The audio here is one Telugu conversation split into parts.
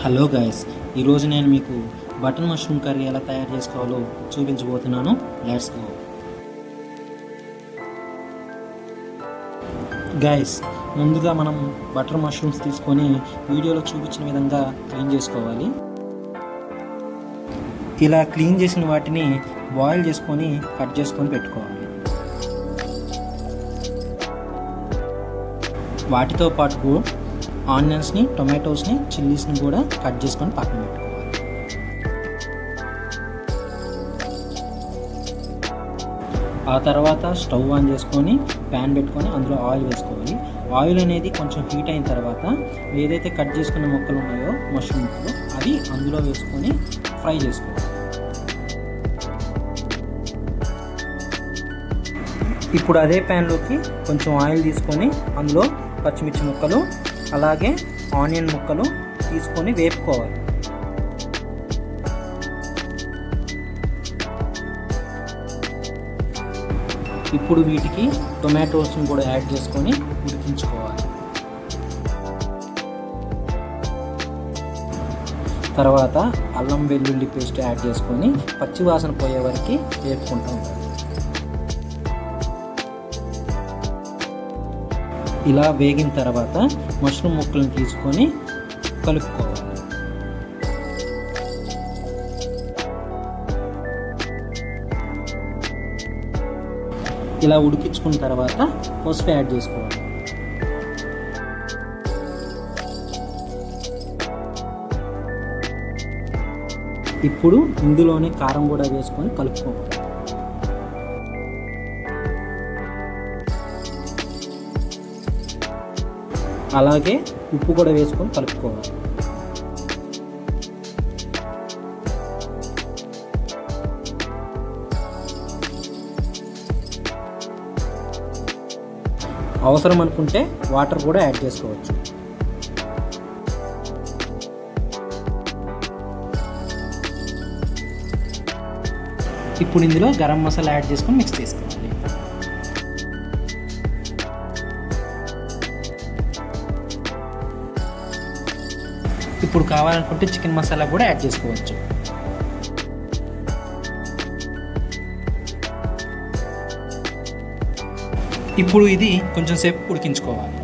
హలో గైస్, ఈరోజు నేను మీకు బటన్ మష్రూమ్ కర్రీ ఎలా తయారు చేసుకోవాలో చూపించబోతున్నాను. Let's go. గైస్, ముందుగా మనం బటర్ మష్రూమ్స్ తీసుకొని వీడియోలో చూపించిన విధంగా క్లీన్ చేసుకోవాలి. ఇలా క్లీన్ చేసిన వాటిని బాయిల్ చేసుకొని కట్ చేసుకొని పెట్టుకోవాలి. వాటితో పాటు ఆనియన్స్ని, టొమాటోస్ని, చిల్లీస్ని కూడా కట్ చేసుకొని పక్కన పెట్టుకోవాలి. ఆ తర్వాత స్టవ్ ఆన్ చేసుకొని ప్యాన్ పెట్టుకొని అందులో ఆయిల్ వేసుకోవాలి. ఆయిల్ అనేది కొంచెం హీట్ అయిన తర్వాత ఏదైతే కట్ చేసుకున్న ముక్కలు ఉన్నాయో మష్రూమ్ ముక్కలు అవి అందులో వేసుకొని ఫ్రై చేసుకోవాలి. ఇప్పుడు అదే ప్యాన్లోకి కొంచెం ఆయిల్ తీసుకొని అందులో పచ్చిమిర్చి ముక్కలు అలాగే ఆనియన్ ముక్కలు తీసుకొని వేపుకోవాలి. ఇప్పుడు వీటికి టొమాటోస్ని కూడా యాడ్ చేసుకొని ఉడికించుకోవాలి. తర్వాత అల్లం వెల్లుల్లి పేస్ట్ యాడ్ చేసుకొని పచ్చి వాసన పోయే వరకు వేపుకుంటూ ఉంటాం. ఇలా వేగిన తర్వాత మష్రూమ్ ముక్కలను తీసుకొని కలుపుకోవాలి. ఇలా ఉడికించుకున్న తర్వాత పసుపు యాడ్ చేసుకోవాలి. ఇప్పుడు ఇందులోనే కారం కూడా వేసుకొని కలుపుకోవాలి. అలాగే ఉప్పు కూడా వేసుకొని కలుపుకోవాలి. అవసరం అనుకుంటే వాటర్ కూడా యాడ్ చేసుకోవచ్చు. ఇప్పుడు ఇందులో గరం మసాలా యాడ్ చేసుకొని మిక్స్ చేసుకోవాలి. ఇప్పుడు కావాలనుకుంటే చికెన్ మసాలా కూడా యాడ్ చేసుకోవచ్చు. ఇప్పుడు ఇది కొంచెం సేపు ఉడికించుకోవాలి.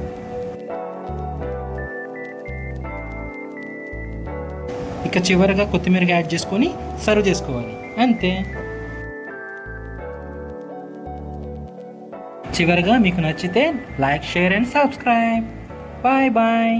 ఇక చివరిగా కొత్తిమీర యాడ్ చేసుకొని సర్వ్ చేసుకోవాలి. అంతే. చివరిగా మీకు నచ్చితే like, share and subscribe. Bye bye.